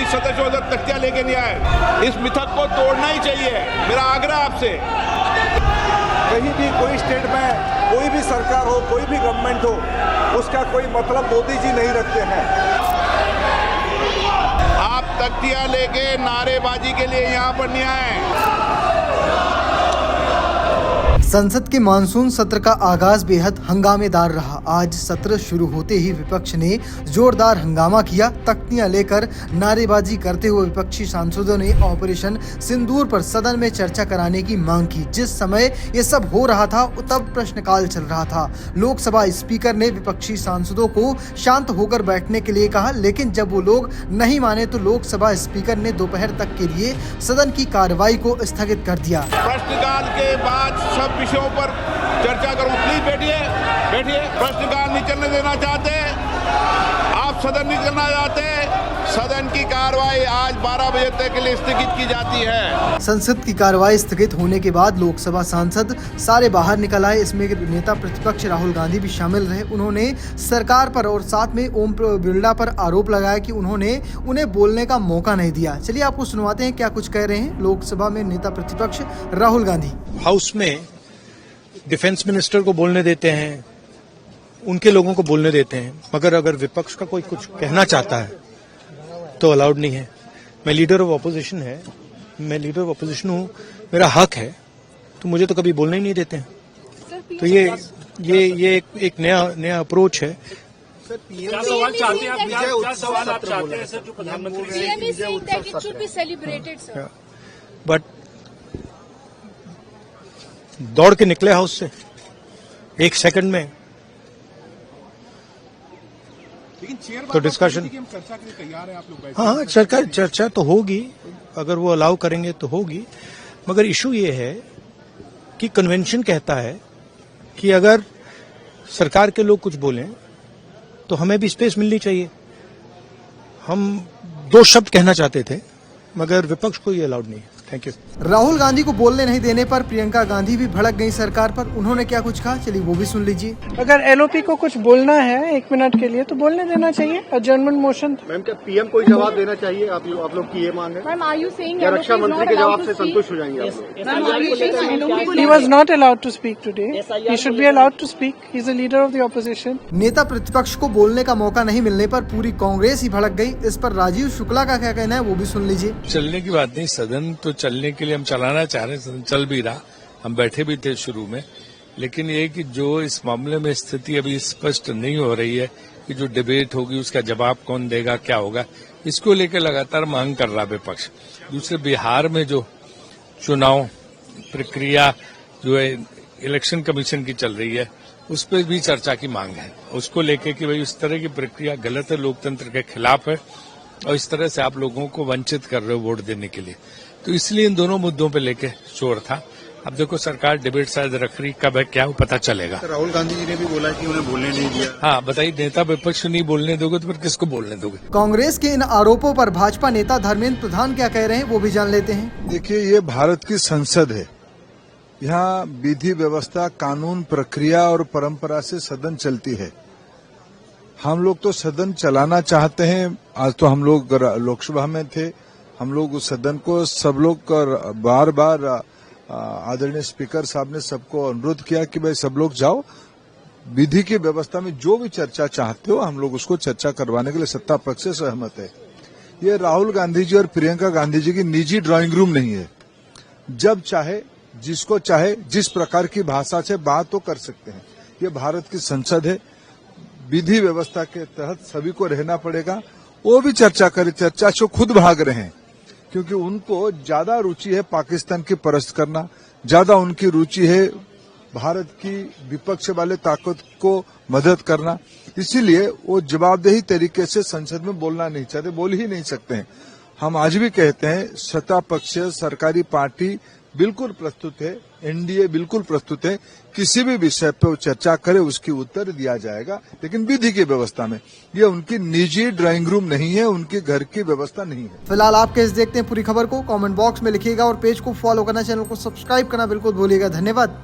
सदस्य उधर तख्तियां लेके नहीं आए। इस मिथक को तोड़ना ही चाहिए, मेरा आग्रह आपसे। कहीं भी कोई स्टेट में कोई भी सरकार हो, कोई भी गवर्नमेंट हो, उसका कोई मतलब मोदी जी नहीं रखते हैं। आप तख्तियां लेके नारेबाजी के लिए यहाँ पर नहीं आए। संसद के मानसून सत्र का आगाज बेहद हंगामेदार रहा। आज सत्र शुरू होते ही विपक्ष ने जोरदार हंगामा किया। तख्तियां लेकर नारेबाजी करते हुए विपक्षी सांसदों ने ऑपरेशन सिंदूर पर सदन में चर्चा कराने की मांग की। जिस समय ये सब हो रहा था तब प्रश्नकाल चल रहा था। लोकसभा स्पीकर ने विपक्षी सांसदों को शांत होकर बैठने के लिए कहा, लेकिन जब वो लोग नहीं माने तो लोकसभा स्पीकर ने दोपहर तक के लिए सदन की कार्रवाई को स्थगित कर दिया। प्रश्नकाल के बाद सब विषयों पर चर्चा करूं। प्लीज बैठिए, बैठिए। प्रश्नकाल नहीं चलने देना चाहते, आप सदन नहीं चलना चाहते, सदन की कार्रवाई आज 12 बजे तक के लिए स्थगित की जाती है। संसद की कार्रवाई स्थगित होने के बाद लोकसभा सांसद सारे बाहर निकल आए। इसमें नेता प्रतिपक्ष राहुल गांधी भी शामिल रहे। उन्होंने सरकार पर और साथ में ओम बिरला पर आरोप लगाया कि उन्होंने उन्हें बोलने का मौका नहीं दिया। चलिए आपको सुनवाते हैं क्या कुछ कह रहे हैं लोकसभा में नेता प्रतिपक्ष राहुल गांधी। हाउस में डिफेंस मिनिस्टर को बोलने देते हैं, उनके लोगों को बोलने देते हैं, मगर अगर विपक्ष का कोई कुछ कहना चाहता है तो अलाउड नहीं है। मैं लीडर ऑफ अपोजिशन हूँ, मेरा हक है, तो मुझे तो कभी बोलने ही नहीं देते हैं। तो ये एक नया अप्रोच है। क्या सवाल चाहते हैं आप? क्या सवाल आप चाहते हैं सर जो प्रधानमंत्री ने? बट दौड़ के निकले हाउस से 1 सेकंड में, तो डिस्कशन चर्चा के लिए तैयार है आप लोग? हाँ, चर्चा तो होगी, अगर वो अलाउ करेंगे तो होगी। मगर इशू ये है कि कन्वेंशन कहता है कि अगर सरकार के लोग कुछ बोलें तो हमें भी स्पेस मिलनी चाहिए। हम 2 शब्द कहना चाहते थे, मगर विपक्ष को ये अलाउड नहीं है। Thank you. राहुल गांधी को बोलने नहीं देने पर प्रियंका गांधी भी भड़क गई सरकार पर। उन्होंने क्या कुछ कहा, चलिए वो भी सुन लीजिए। अगर एलओपी को कुछ बोलना है 1 मिनट के लिए तो बोलने देना चाहिए। अडजर्नमेंट मोशन। मैम, क्या पीएम को जवाब देना चाहिए? आप लोग की ये मांग है? मैम, आर यू सेइंग रक्षा मंत्री के जवाब से संतुष्ट हो जाएंगे आप? He was not allowed to speak today. He should be allowed to speak. He is a leader of the opposition. नेता प्रतिपक्ष को बोलने का मौका नहीं मिलने पर पूरी कांग्रेस ही भड़क गई। इस पर राजीव शुक्ला का क्या कहना है वो भी सुन लीजिए। चलने की बात नहीं, सदन तो चलने के लिए हम चलाना चाह रहे हैं, सदन चल भी रहा, हम बैठे भी थे शुरू में, लेकिन ये कि जो इस मामले में स्थिति अभी स्पष्ट नहीं हो रही है कि जो डिबेट होगी उसका जवाब कौन देगा, क्या होगा, इसको लेकर लगातार मांग कर रहा विपक्ष। दूसरे, बिहार में जो चुनाव प्रक्रिया जो है इलेक्शन कमीशन की चल रही है, उस पर भी चर्चा की मांग है। उसको लेकर कि भाई इस तरह की प्रक्रिया गलत है, लोकतंत्र के खिलाफ है, और इस तरह से आप लोगों को वंचित कर रहे हो वोट देने के लिए। तो इसलिए इन दोनों मुद्दों पे लेके शोर था। अब देखो सरकार डिबेट शायद रख रही, कब है क्या वो पता चलेगा। राहुल गांधी जी ने भी बोला कि उन्हें बोलने नहीं दिया। हाँ, बताइए, नेता विपक्ष नहीं बोलने दोगे तो फिर किसको बोलने दोगे? कांग्रेस के इन आरोपों पर भाजपा नेता धर्मेंद्र प्रधान क्या कह रहे हैं वो भी जान लेते हैं। देखिए, ये भारत की संसद है। यहाँ विधि व्यवस्था, कानून, प्रक्रिया और परंपरा से सदन चलती है। हम लोग तो सदन चलाना चाहते हैं। आज तो हम लोग लोकसभा में थे, हम लोग उस सदन को सब लोग बार बार आदरणीय स्पीकर साहब ने सबको अनुरोध किया कि भाई सब लोग जाओ, विधि की व्यवस्था में जो भी चर्चा चाहते हो हम लोग उसको चर्चा करवाने के लिए सत्ता पक्ष से सहमत है। ये राहुल गांधी जी और प्रियंका गांधी जी की निजी ड्राइंग रूम नहीं है। जब चाहे, जिसको चाहे, जिस प्रकार की भाषा से बात तो कर सकते हैं। ये भारत की संसद है, विधि व्यवस्था के तहत सभी को रहना पड़ेगा। वो भी चर्चा करे, चर्चा से खुद भाग रहे हैं, क्योंकि उनको ज्यादा रुचि है पाकिस्तान की परस्त करना, ज्यादा उनकी रुचि है भारत की विपक्ष वाले ताकत को मदद करना। इसीलिए वो जवाबदेही तरीके से संसद में बोलना नहीं चाहते, बोल ही नहीं सकते हैं। हम आज भी कहते हैं सत्ता पक्ष, सरकारी पार्टी बिल्कुल प्रस्तुत है, एनडीए बिल्कुल प्रस्तुत है, किसी भी विषय पर चर्चा करे उसकी उत्तर दिया जाएगा, लेकिन विधि की व्यवस्था में। ये उनकी निजी ड्राइंग रूम नहीं है, उनके घर की व्यवस्था नहीं है। फिलहाल आप कैसे देखते हैं पूरी खबर को कमेंट बॉक्स में लिखिएगा और पेज को फॉलो करना, चैनल को सब्सक्राइब करना बिल्कुल भूलिएगा। धन्यवाद।